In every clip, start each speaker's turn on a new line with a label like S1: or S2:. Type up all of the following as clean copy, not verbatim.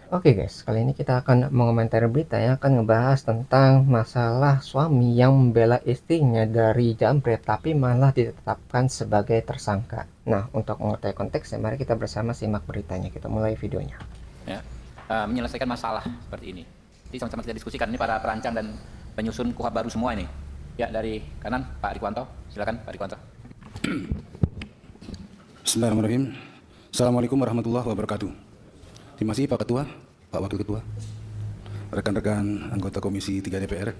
S1: Oke guys, kali ini kita akan mengomentari berita yang akan ngebahas tentang masalah suami yang membela istrinya dari jambret tapi malah ditetapkan sebagai tersangka. Nah, untuk mengetahui konteksnya, mari kita bersama simak beritanya. Kita mulai videonya.
S2: Ya, menyelesaikan masalah seperti ini. Jadi sama-sama kita diskusikan ini para perancang dan penyusun KUHP baru semua ini. Ya, dari kanan Pak Rikwanto, silakan Pak Rikwanto.
S3: Bismillahirrahmanirrahim. Assalamualaikum warahmatullahi wabarakatuh. Terima kasih Pak Ketua, Pak Wakil Ketua, rekan-rekan anggota Komisi 3 DPR,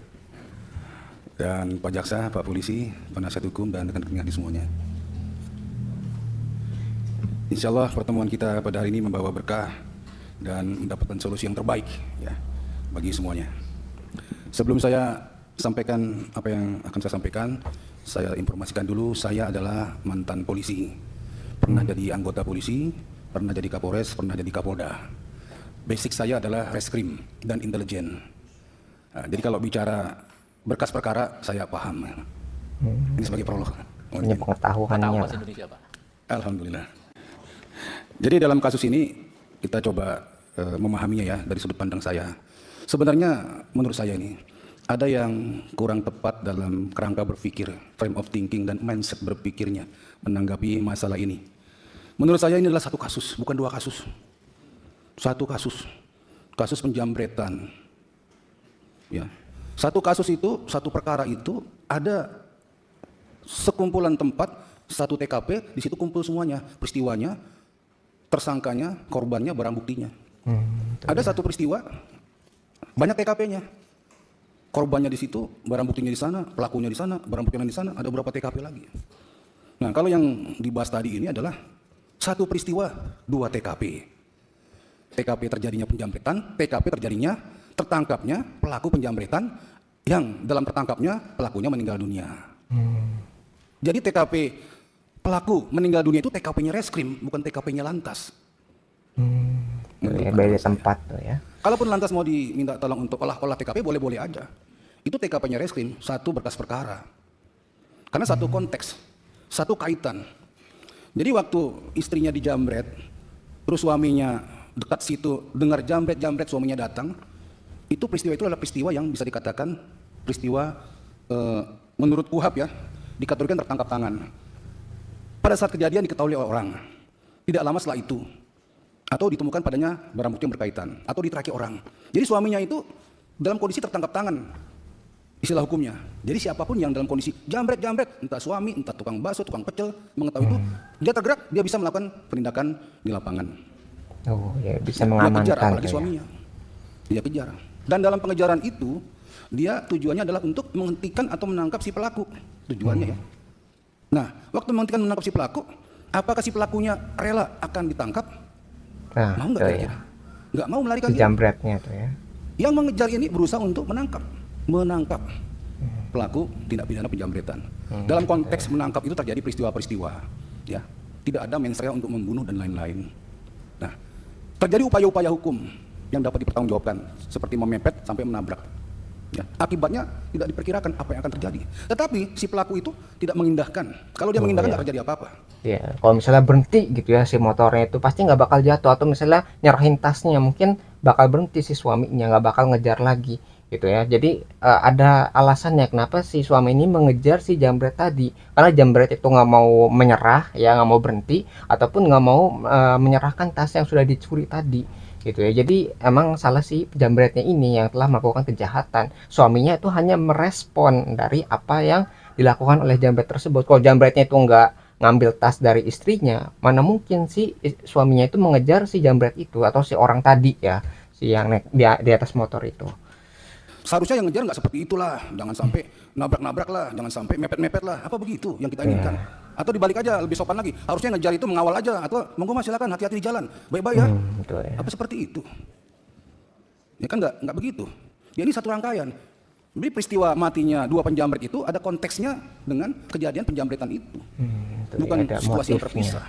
S3: dan Pak Jaksa, Pak Polisi, penasihat hukum, dan rekan-rekan di semuanya. Insya Allah pertemuan kita pada hari ini membawa berkah dan mendapatkan solusi yang terbaik ya bagi semuanya. Sebelum saya sampaikan apa yang akan saya sampaikan, saya informasikan dulu saya adalah mantan polisi. Pernah jadi anggota polisi, pernah jadi Kapolres, pernah jadi Kapolda. Basic saya adalah reskrim dan intelijen. Nah, jadi kalau bicara berkas perkara, saya paham. Ini sebagai prolog.
S1: Ini pengetahuannya.
S2: Bahasa Indonesia, Pak.
S3: Alhamdulillah. Jadi dalam kasus ini kita coba memahaminya ya dari sudut pandang saya. Sebenarnya menurut saya ini ada yang kurang tepat dalam kerangka berpikir, frame of thinking dan mindset berpikirnya menanggapi masalah ini. Menurut saya ini adalah satu kasus, bukan dua kasus. Satu kasus. Kasus penjambretan. Ya. Satu kasus itu, satu perkara itu ada sekumpulan tempat, satu TKP, di situ kumpul semuanya, peristiwanya, tersangkanya, korbannya, barang buktinya. Ada satu peristiwa, banyak TKP-nya. Korbannya di situ, barang buktinya di sana, pelakunya di sana, barang buktinya di sana, ada beberapa TKP lagi. Nah, kalau yang dibahas tadi ini adalah satu peristiwa, dua TKP. TKP terjadinya penjambretan, TKP terjadinya tertangkapnya pelaku penjambretan yang dalam tertangkapnya pelakunya meninggal dunia. Jadi TKP pelaku meninggal dunia itu TKP-nya reskrim, bukan TKP-nya lantas.
S1: Ya, beda tempat tuh ya.
S3: Kalaupun lantas mau diminta tolong untuk olah TKP, boleh-boleh aja. Itu TKP-nya reskrim, satu berkas perkara. Karena satu konteks, satu kaitan. Jadi waktu istrinya dijambret, terus suaminya dekat situ, dengar jambret, suaminya datang, itu adalah peristiwa yang bisa dikatakan peristiwa menurut KUHP ya, dikategorikan tertangkap tangan. Pada saat kejadian diketahui oleh orang, tidak lama setelah itu, atau ditemukan padanya barang bukti yang berkaitan, atau diteraki orang. Jadi suaminya itu dalam kondisi tertangkap tangan, istilah hukumnya. Jadi siapapun yang dalam kondisi jambret, entah suami, entah tukang bakso, tukang pecel, mengetahui itu, dia tergerak, dia bisa melakukan penindakan di lapangan.
S1: Oh ya, bisa
S3: Dia
S1: mengamankan.
S3: kejar, apalagi
S1: Ya.
S3: suaminya. Dia kejar. Dan dalam pengejaran itu, dia tujuannya adalah untuk menghentikan atau menangkap si pelaku. Tujuannya ya. Nah, waktu menghentikan menangkap si pelaku, apakah si pelakunya rela akan ditangkap?
S1: Nah,
S3: Mau nggak kira-kira? Nggak mau melarikan diri.
S1: jambretnya tuh ya.
S3: Yang mengejar ini berusaha untuk menangkap pelaku tindak pidana penjambretan. Dalam konteks menangkap itu terjadi peristiwa-peristiwa, ya. Tidak ada mens rea untuk membunuh dan lain-lain. Nah, terjadi upaya-upaya hukum yang dapat dipertanggungjawabkan, seperti memepet sampai menabrak. Ya, akibatnya tidak diperkirakan apa yang akan terjadi. Tetapi si pelaku itu tidak mengindahkan. Kalau dia mengindahkan nggak terjadi apa-apa.
S1: Ya, kalau misalnya berhenti gitu ya si motornya itu pasti nggak bakal jatuh, atau misalnya nyerahin tasnya mungkin bakal berhenti si suaminya, nggak bakal ngejar lagi gitu ya. Jadi ada alasannya kenapa si suami ini mengejar si jambret tadi, karena jambret itu nggak mau menyerah ya, nggak mau berhenti ataupun nggak mau menyerahkan tas yang sudah dicuri tadi gitu ya. Jadi emang salah si jambretnya ini yang telah melakukan kejahatan. Suaminya itu hanya merespon dari apa yang dilakukan oleh jambret tersebut. Kalau jambretnya itu nggak ngambil tas dari istrinya, mana mungkin si suaminya itu mengejar si jambret itu atau si orang tadi ya, si yang naik di atas motor itu.
S3: Seharusnya yang ngejar nggak seperti itulah. Jangan sampai nabrak-nabrak lah, jangan sampai mepet-mepet lah. Apa begitu yang kita inginkan? Atau dibalik aja, lebih sopan lagi. Harusnya ngejar itu mengawal aja, atau monggo mas silakan hati-hati di jalan, baik-baik ya.
S1: Betul ya.
S3: Apa seperti itu? Ya kan nggak begitu. Ya ini satu rangkaian. Jadi peristiwa matinya dua penjamret itu ada konteksnya dengan kejadian penjambretan itu, bukan
S1: ada
S3: situasi yang
S1: motifnya.
S3: terpisah.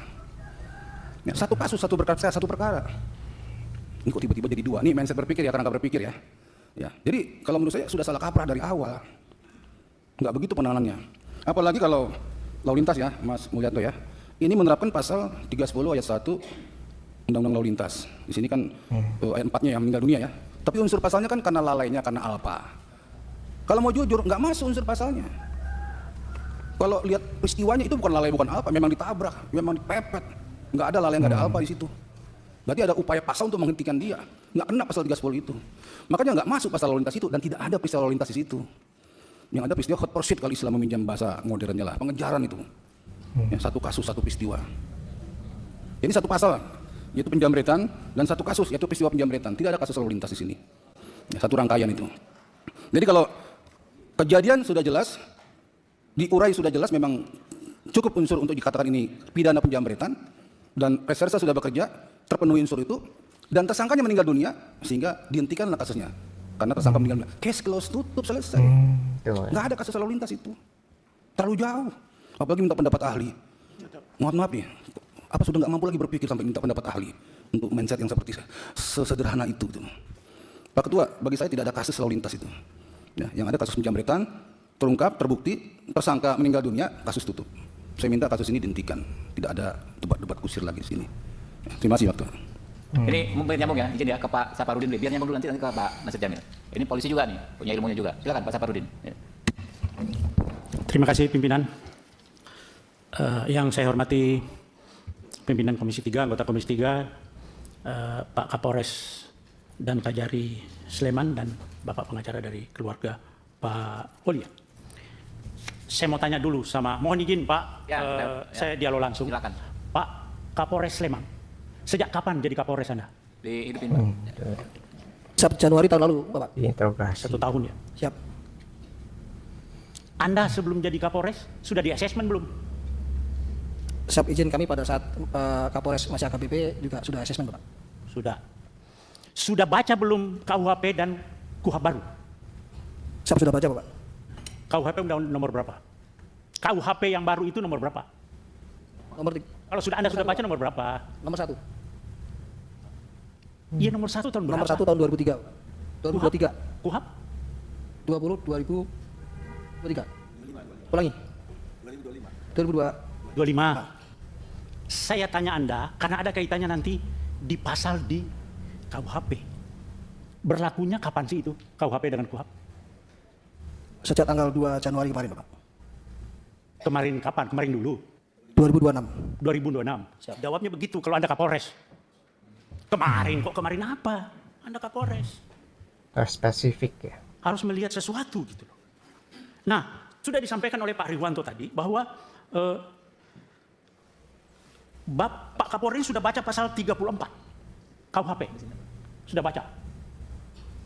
S3: Ya, satu kasus, satu perkara. Ini kok tiba-tiba jadi dua? Nih mindset berpikir ya, kerangka berpikir ya. Ya, jadi kalau menurut saya sudah salah kaprah dari awal. Nggak begitu penanganannya. Apalagi kalau lalu lintas ya, Mas Mulyanto ya. Ini menerapkan pasal 310 ayat 1 Undang-Undang Lalu Lintas. Di sini kan ayat 4-nya yang meninggal dunia ya. Tapi unsur pasalnya kan karena lalainya, karena alpa. Kalau mau jujur, nggak masuk unsur pasalnya. Kalau lihat peristiwanya itu bukan lalai, bukan alpa, memang ditabrak, memang dipepet. Nggak ada lalai, nggak ada alpa di situ. Berarti ada upaya pasal untuk menghentikan dia. Nggak kena pasal 310 itu. Makanya nggak masuk pasal lalu lintas itu dan tidak ada peristiwa lalu lintas di situ. Yang ada peristiwa hot pursuit kalau Islam meminjam bahasa modernnya lah, pengejaran itu. Ya, satu kasus, satu peristiwa. Ini satu pasal, yaitu penjamretan, dan satu kasus, yaitu peristiwa penjamretan. Tidak ada kasus lalu lintas di sini. Ya, satu rangkaian itu. Jadi kalau kejadian sudah jelas, diurai sudah jelas, memang cukup unsur untuk dikatakan ini pidana penjamretan, dan reserse sudah bekerja, terpenuhi unsur itu, dan tersangkanya meninggal dunia, sehingga dihentikanlah kasusnya. Karena tersangka meninggal dunia. Case close, tutup, selesai. Nggak ada kasus lalu lintas itu. Terlalu jauh. Apalagi minta pendapat ahli. Maaf ya, apa sudah nggak mampu lagi berpikir sampai minta pendapat ahli untuk mindset yang seperti sesederhana itu gitu. Pak Ketua, bagi saya tidak ada kasus lalu lintas itu. Ya, yang ada kasus penjamretan, terungkap, terbukti, tersangka meninggal dunia, kasus tutup. Saya minta kasus ini dihentikan. Tidak ada debat-debat kusir lagi di sini. Ya, terima kasih, Pak Ketua.
S2: Ini mungkin nyambung ya, izin ya ke Pak Saparudin, biar nyambung dulu nanti ke Pak Nasir Jamil. Ini polisi juga nih, punya ilmunya juga. Silakan Pak Saparudin. Ya.
S4: Terima kasih pimpinan. Yang saya hormati pimpinan Komisi 3, anggota Komisi 3, Pak Kapolres dan Kajari Sleman, dan Bapak pengacara dari keluarga Pak Olia. Saya mau tanya dulu sama, mohon izin Pak,
S2: Ya,
S4: saya dialog langsung.
S2: Silakan.
S4: Pak Kapolres Sleman, sejak kapan jadi Kapolres Anda?
S2: Dihidupin Pak.
S5: 1 Januari tahun lalu, Bapak.
S1: Diinterogasi.
S4: 1 tahun ya.
S5: Siap.
S4: Anda sebelum jadi Kapolres sudah di asesmen belum?
S5: Siap, izin kami pada saat Kapolres masih AKBP juga sudah asesmen, Bapak.
S4: Sudah. Sudah baca belum KUHP dan KUHP baru?
S5: Siap, sudah baca, Bapak.
S4: KUHP undang nomor berapa? KUHP yang baru itu nomor berapa? Kalau sudah Anda sudah baca nomor berapa?
S5: Nomor 1.
S4: Iya nomor 1 tahun berapa?
S5: Nomor 1 tahun 2003. 2023.
S4: KUHP?
S5: 2023. Ulangi. 2025.
S4: 25. Saya tanya Anda, karena ada kaitannya nanti di pasal di KUHP. Berlakunya kapan sih itu KUHP dengan KUHP?
S5: Sejak tanggal 2 Januari kemarin, Bapak.
S4: Kemarin kapan? Kemarin dulu.
S5: 2026.
S4: 2026.
S5: Siap.
S4: Jawabnya begitu kalau Anda Kapolres. Kemarin kok, kemarin apa? Anda Kapolres.
S1: Spesifik ya.
S4: Harus melihat sesuatu gitu loh. Nah, sudah disampaikan oleh Pak Riwanto tadi bahwa Pak Kapolri sudah baca pasal 34 KUHP. Sudah baca?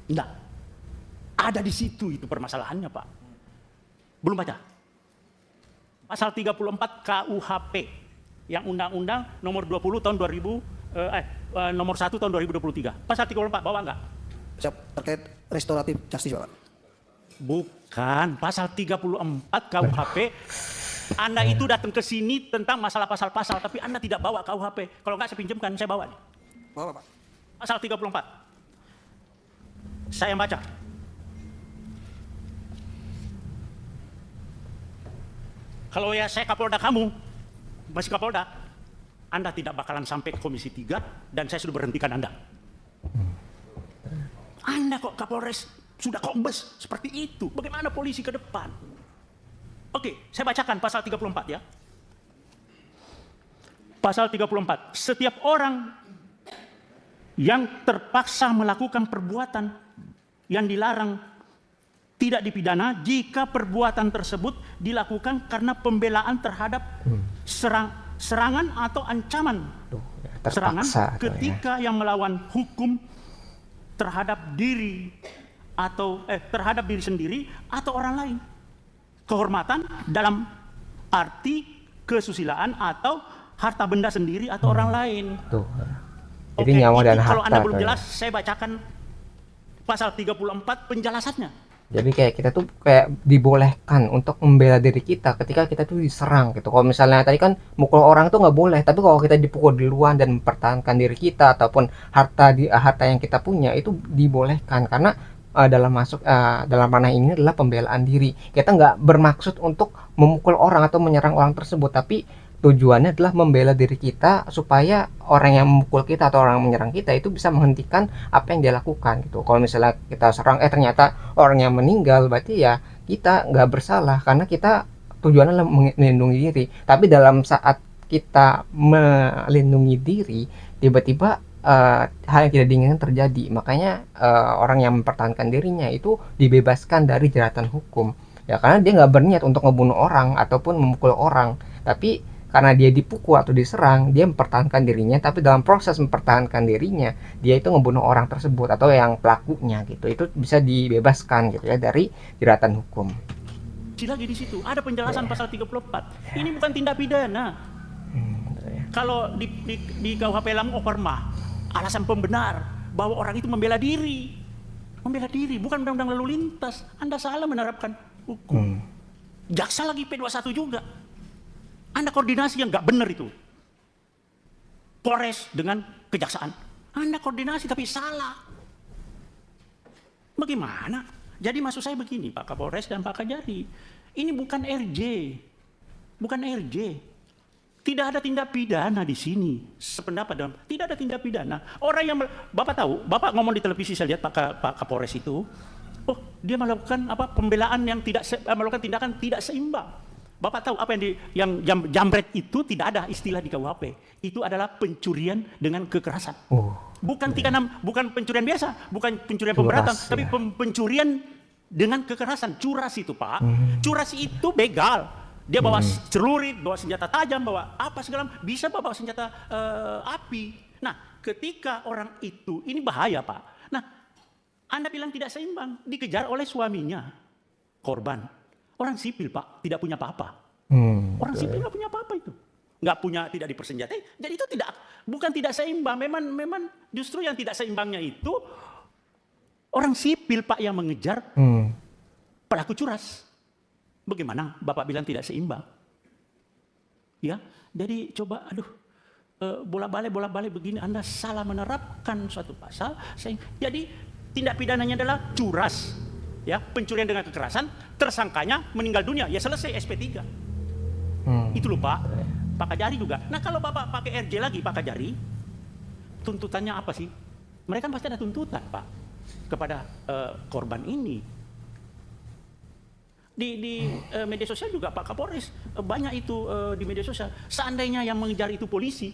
S4: Enggak. Ada di situ itu permasalahannya, Pak. Belum baca? Pasal 34 KUHP yang Undang-Undang nomor 20 tahun 2000 nomor 1 tahun 2023. Pasal 34 bawa enggak?
S5: Siap, terkait restoratif justice, Bapak.
S4: Bukan, pasal 34 KUHP. Anda itu datang ke sini tentang masalah pasal-pasal, tapi Anda tidak bawa KUHP. Kalau enggak saya pinjamkan, saya bawa.
S5: Bawa, Pak.
S4: Pasal 34. Saya yang baca. Kalau ya saya Kapolda kamu, masih Kapolda, Anda tidak bakalan sampai ke Komisi 3 dan saya sudah berhentikan Anda. Anda kok Kapolres sudah kombes seperti itu. Bagaimana polisi ke depan? Oke, saya bacakan pasal 34 ya. Pasal 34. Setiap orang yang terpaksa melakukan perbuatan yang dilarang tidak dipidana jika perbuatan tersebut dilakukan karena pembelaan terhadap serangan atau ancaman serangan ketika yang melawan hukum terhadap diri atau terhadap diri sendiri atau orang lain. Kehormatan dalam arti kesusilaan atau harta benda sendiri atau orang lain.
S1: Tuh. Jadi nyawa dan harta.
S4: Kalau Anda belum jelas, saya bacakan pasal 34 penjelasannya.
S1: Jadi kayak kita tuh kayak dibolehkan untuk membela diri kita ketika kita tuh diserang gitu. Kalau misalnya tadi kan mukul orang tuh nggak boleh, tapi kalau kita dipukul duluan dan mempertahankan diri kita ataupun harta yang kita punya itu dibolehkan karena dalam ranah ini adalah pembelaan diri. Kita nggak bermaksud untuk memukul orang atau menyerang orang tersebut, tapi tujuannya adalah membela diri kita supaya orang yang memukul kita atau orang yang menyerang kita itu bisa menghentikan apa yang dia lakukan gitu. Kalau misalnya kita serang ternyata orang yang meninggal, berarti ya kita nggak bersalah karena kita tujuannya adalah melindungi diri. Tapi dalam saat kita melindungi diri, tiba-tiba hal yang tidak diinginkan terjadi. Makanya orang yang mempertahankan dirinya itu dibebaskan dari jeratan hukum. Ya karena dia nggak berniat untuk ngebunuh orang ataupun memukul orang, tapi karena dia dipukul atau diserang, dia mempertahankan dirinya, tapi dalam proses mempertahankan dirinya, dia itu ngebunuh orang tersebut atau yang pelakunya gitu. Itu bisa dibebaskan gitu ya dari jeratan hukum.
S4: Lagi di situ ada penjelasan pasal 34. Ini bukan tindak pidana. Kalau di KUHP Lam Operma, alasan pembenar bahwa orang itu membela diri. Membela diri, bukan undang-undang lalu lintas. Anda salah menerapkan hukum. Jaksa lagi P21 juga. Anda koordinasi yang nggak benar itu. Polres dengan kejaksaan. Anda koordinasi tapi salah. Bagaimana? Jadi maksud saya begini Pak Kapolres dan Pak Kajari. Ini bukan RJ. Bukan RJ. Tidak ada tindak pidana di sini. Sependapat dalam tidak ada tindak pidana. Orang yang Bapak tahu, Bapak ngomong di televisi saya lihat Pak Kapolres itu, oh dia melakukan pembelaan yang melakukan tindakan tidak seimbang. Bapak tahu apa yang jambret itu tidak ada istilah di KUHP. Itu adalah pencurian dengan kekerasan. Bukan pencurian biasa, bukan pencurian pemberatan,
S1: ya.
S4: tapi pencurian dengan kekerasan. Curas itu Pak. Curas itu begal. Dia bawa celurit, bawa senjata tajam, bawa apa segala, bisa bawa senjata api. Nah, ketika orang itu, ini bahaya Pak. Nah, Anda bilang tidak seimbang, dikejar oleh suaminya, korban. Orang sipil Pak, tidak punya apa-apa. Orang sipil nggak punya apa-apa itu. Tidak dipersenjatai. Jadi itu bukan tidak seimbang. Memang justru yang tidak seimbangnya itu orang sipil Pak yang mengejar pelaku curas. Bagaimana Bapak bilang tidak seimbang? Ya, jadi coba, bola-balik begini, Anda salah menerapkan suatu pasal. Jadi tindak pidananya adalah curas, ya, pencurian dengan kekerasan, tersangkanya meninggal dunia, ya selesai SP3. Itu loh Pak. Pak Kajari juga. Nah kalau Bapak pakai RJ lagi Pak Kajari, tuntutannya apa sih? Mereka pasti ada tuntutan Pak kepada korban ini. Di media sosial juga Pak Kapolres banyak itu di media sosial. Seandainya yang mengejar itu polisi,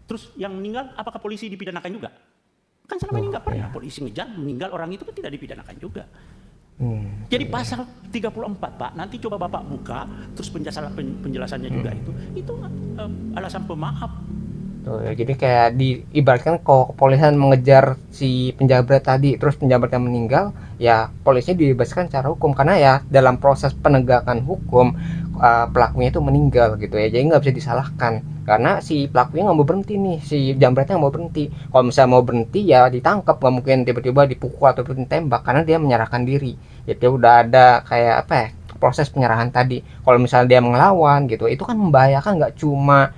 S4: terus yang meninggal, apakah polisi dipidanakan juga? Kan selama ini nggak pernah polisi ngejar meninggal orang itu kan tidak dipidanakan juga. Jadi pasal 34 Pak, nanti coba Bapak buka, terus penjelasannya juga itu alasan pemaaf.
S1: Tuh, ya, jadi kayak diibaratkan kalau kepolisian mengejar si penjabret tadi, terus penjabretnya meninggal, ya polisinya dibebaskan secara hukum karena ya dalam proses penegakan hukum pelakunya itu meninggal gitu ya, jadi nggak bisa disalahkan karena si pelakunya nggak mau berhenti nih, si jambretnya nggak mau berhenti. Kalau misalnya mau berhenti ya ditangkap, nggak mungkin tiba-tiba dipukul ataupun tembak karena dia menyerahkan diri. Jadi udah ada kayak apa ya, proses penyerahan tadi. Kalau misalnya dia melawan gitu, itu kan membahayakan nggak cuma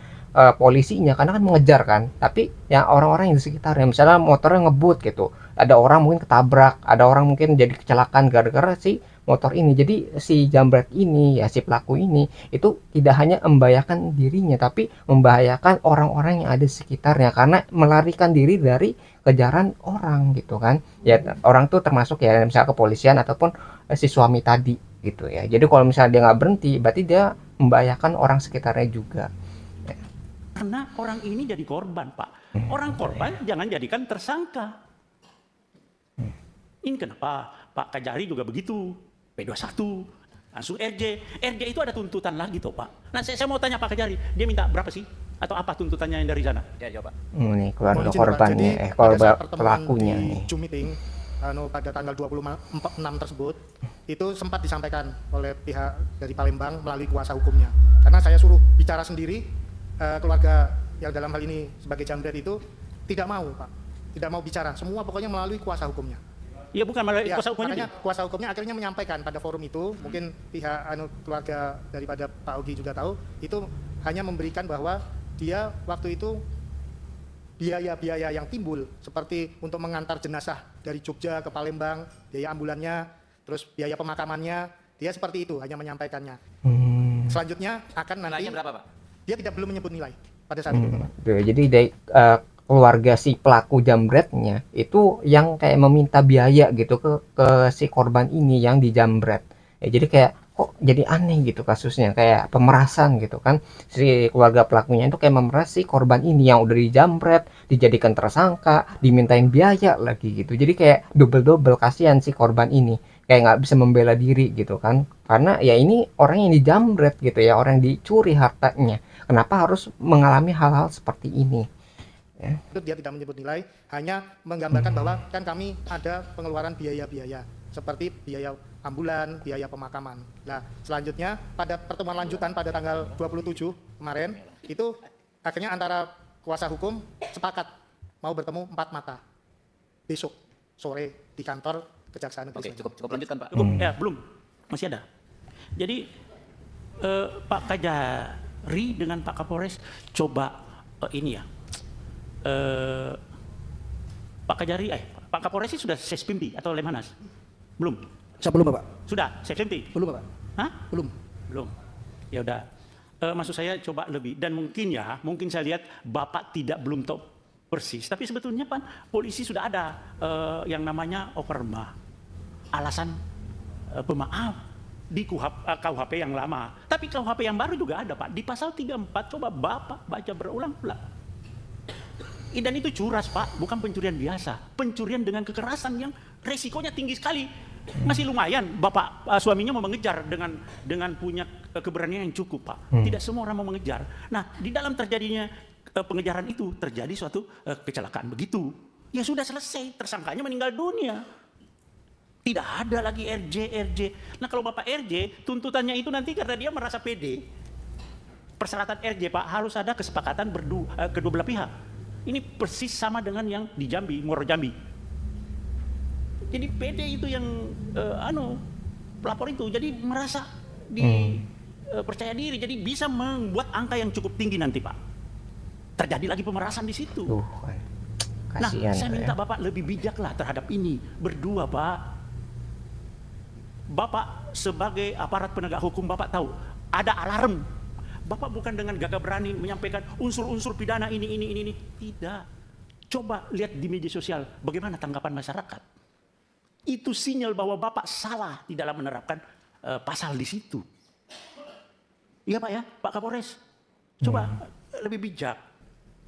S1: polisinya karena kan mengejar kan, tapi yang orang-orang yang di sekitarnya, misalnya motornya ngebut gitu, ada orang mungkin ketabrak, ada orang mungkin jadi kecelakaan gara-gara si motor ini. Jadi si jambret ini ya, si pelaku ini itu tidak hanya membahayakan dirinya tapi membahayakan orang-orang yang ada di sekitarnya karena melarikan diri dari kejaran orang gitu kan ya. Orang tuh termasuk ya misalnya kepolisian ataupun si suami tadi gitu ya. Jadi kalau misalnya dia nggak berhenti berarti dia membahayakan orang sekitarnya juga.
S4: Karena orang ini jadi korban Pak. Orang korban jangan jadikan tersangka. Ini kenapa Pak Kajari juga begitu, P21, langsung RJ itu ada tuntutan lagi toh Pak. Nah saya mau tanya Pak Kajari, dia minta berapa sih? Atau apa tuntutannya yang dari sana?
S2: Ya jawab Pak.
S1: Nih keluarga
S5: Mohon izin, Pak.
S1: korbannya,
S5: Jadi,
S1: korban
S5: pada saat pertemuan
S1: pelakunya
S5: di
S1: nih.
S5: Zoom meeting pada tanggal 26 tersebut itu sempat disampaikan oleh pihak dari Palembang melalui kuasa hukumnya. Karena saya suruh bicara sendiri, keluarga yang dalam hal ini sebagai jambret itu tidak mau Pak, tidak mau bicara. Semua pokoknya melalui kuasa hukumnya.
S4: Iya bukan melalui
S5: Ya,
S4: kuasa hukumnya.
S5: makanya kuasa hukumnya akhirnya menyampaikan pada forum itu, mungkin pihak keluarga daripada Pak Ogi juga tahu, itu hanya memberikan bahwa dia waktu itu biaya-biaya yang timbul seperti untuk mengantar jenazah dari Jogja ke Palembang, biaya ambulannya, terus biaya pemakamannya, dia seperti itu hanya menyampaikannya. Selanjutnya akan nanti
S2: Nilainya berapa Pak?
S5: dia belum menyebut nilai pada saat itu, Bapak.
S1: Tuh, jadi dari keluarga si pelaku jambretnya itu yang kayak meminta biaya gitu ke si korban ini yang dijambret. Ya, jadi kayak kok jadi aneh gitu kasusnya, kayak pemerasan gitu kan. Si keluarga pelakunya itu kayak memeras si korban ini yang udah dijambret, dijadikan tersangka, dimintain biaya lagi gitu. Jadi kayak double-double, kasihan si korban ini. Kayak nggak bisa membela diri gitu kan. Karena ya ini orang yang dijambret gitu ya, orang yang dicuri hartanya. Kenapa harus mengalami hal-hal seperti ini? Ya.
S5: Itu dia tidak menyebut nilai, hanya menggambarkan bahwa kan kami ada pengeluaran biaya-biaya seperti biaya ambulan, biaya pemakaman. Nah, selanjutnya pada pertemuan lanjutan pada tanggal 27 kemarin itu akhirnya antara kuasa hukum sepakat mau bertemu 4 mata besok sore di kantor Kejaksaan Negeri
S2: Oke,
S5: Sleman.
S2: cukup lanjutkan Pak.
S4: Cukup? Ya, belum. Masih ada. Jadi Pak Kajari dengan Pak Kapolres coba ini ya. Pak Kajari, Pak Kapolres sih sudah sespimpi atau Lemhanas? Belum.
S3: Saya belum, Bapak.
S4: Sudah sespimpi?
S3: Belum, Bapak.
S4: Hah?
S3: Belum.
S4: Belum. Ya udah. Maksud saya coba lebih, dan mungkin saya lihat Bapak belum tahu persis, tapi sebetulnya Pak polisi sudah ada yang namanya operma, alasan pemaaf di KUHP yang lama. Tapi KUHP yang baru juga ada Pak, di pasal 34, coba Bapak baca berulang-ulang. Dan itu curas Pak, bukan pencurian biasa, pencurian dengan kekerasan yang resikonya tinggi sekali. Masih lumayan Bapak suaminya mau mengejar dengan punya keberanian yang cukup Pak. Tidak semua orang mau mengejar. Nah, di dalam terjadinya pengejaran itu terjadi suatu kecelakaan begitu. Ya sudah selesai, tersangkanya meninggal dunia. Tidak ada lagi RJ. Nah, kalau Bapak RJ, tuntutannya itu nanti karena dia merasa pede. Persyaratan RJ Pak harus ada kesepakatan kedua belah pihak. Ini persis sama dengan yang di Jambi, Muaro Jambi. Jadi PD itu yang pelapor itu jadi merasa percaya diri, jadi bisa membuat angka yang cukup tinggi nanti Pak. Terjadi lagi pemerasan di situ. Nah,
S1: Kasihan
S4: saya minta
S1: ya.
S4: Bapak lebih bijaklah terhadap ini berdua Pak. Bapak sebagai aparat penegak hukum Bapak tahu ada alarm. Bapak bukan dengan gagah berani menyampaikan unsur-unsur pidana ini. Tidak. Coba lihat di media sosial bagaimana tanggapan masyarakat. Itu sinyal bahwa Bapak salah di dalam menerapkan pasal di situ. Iya Pak ya, Pak Kapolres. Coba lebih bijak.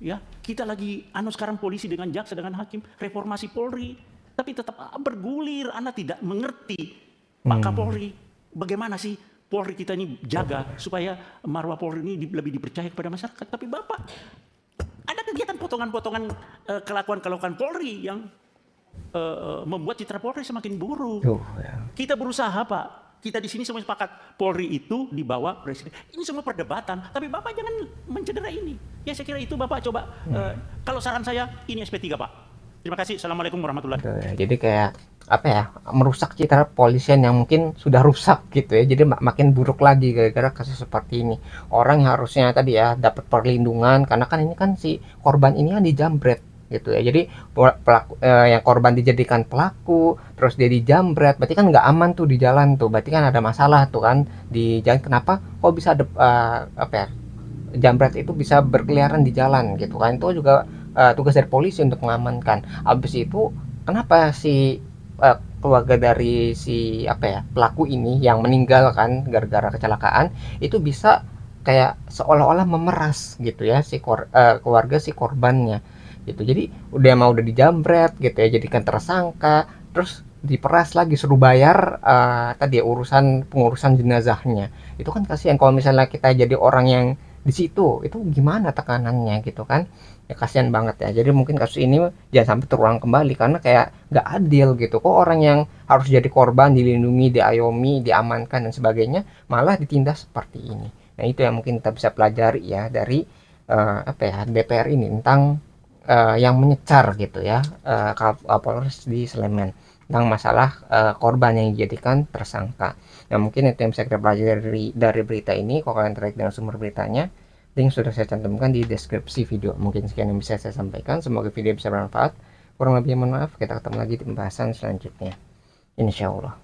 S4: Ya, kita lagi sekarang polisi dengan jaksa dengan hakim, reformasi Polri, tapi tetap bergulir. Anda tidak mengerti Pak Kapolri, bagaimana sih Polri kita ini jaga supaya marwah Polri ini lebih dipercaya kepada masyarakat. Tapi Bapak ada kegiatan potongan-potongan kelakuan Polri yang membuat citra Polri semakin buruk. Kita berusaha Pak. Kita di sini semua sepakat Polri itu di bawah Presiden. Ini semua perdebatan, tapi Bapak jangan mencederai ini. Ya saya kira itu Bapak coba. Kalau saran saya ini SP3 Pak. Terima kasih. Assalamualaikum warahmatullahi wabarakatuh.
S1: Jadi kayak apa ya, merusak citra polisian yang mungkin sudah rusak gitu ya, jadi makin buruk lagi gara-gara kasus seperti ini. Orang yang harusnya tadi ya dapat perlindungan, karena kan ini kan si korban ini kan dijambret gitu ya, jadi pelaku yang korban dijadikan pelaku, terus dia dijambret, berarti kan nggak aman tuh di jalan tuh, berarti kan ada masalah tuh kan di jalan. Kenapa kok bisa ada apa ya, jambret itu bisa berkeliaran di jalan gitu kan, itu juga tugas dari polisi untuk mengamankan. Habis itu kenapa si keluarga dari si apa ya, pelaku ini yang meninggal kan gara-gara kecelakaan itu bisa kayak seolah-olah memeras gitu ya si keluarga si korbannya gitu. Jadi udah dijambret gitu ya, jadikan tersangka, terus diperas lagi, suruh bayar tadi ya pengurusan jenazahnya. Itu kan kasihan kalau misalnya kita jadi orang yang di situ, itu gimana tekanannya gitu kan. Ya kasihan banget ya. Jadi mungkin kasus ini jangan sampai terulang kembali, karena kayak nggak adil gitu. Kok orang yang harus jadi korban dilindungi, diayomi, diamankan dan sebagainya malah ditindas seperti ini. Nah itu yang mungkin kita bisa pelajari ya dari apa ya, DPR ini tentang yang menyecar gitu ya Kapolres di Sleman tentang masalah korban yang dijadikan tersangka. Nah mungkin itu yang bisa kita pelajari dari berita ini. Kalau kalian tertarik dengan sumber beritanya, link sudah saya cantumkan di deskripsi video. Mungkin sekian yang bisa saya sampaikan, semoga video bisa bermanfaat. Kurang lebihnya mohon maaf, kita ketemu lagi di pembahasan selanjutnya, insya Allah.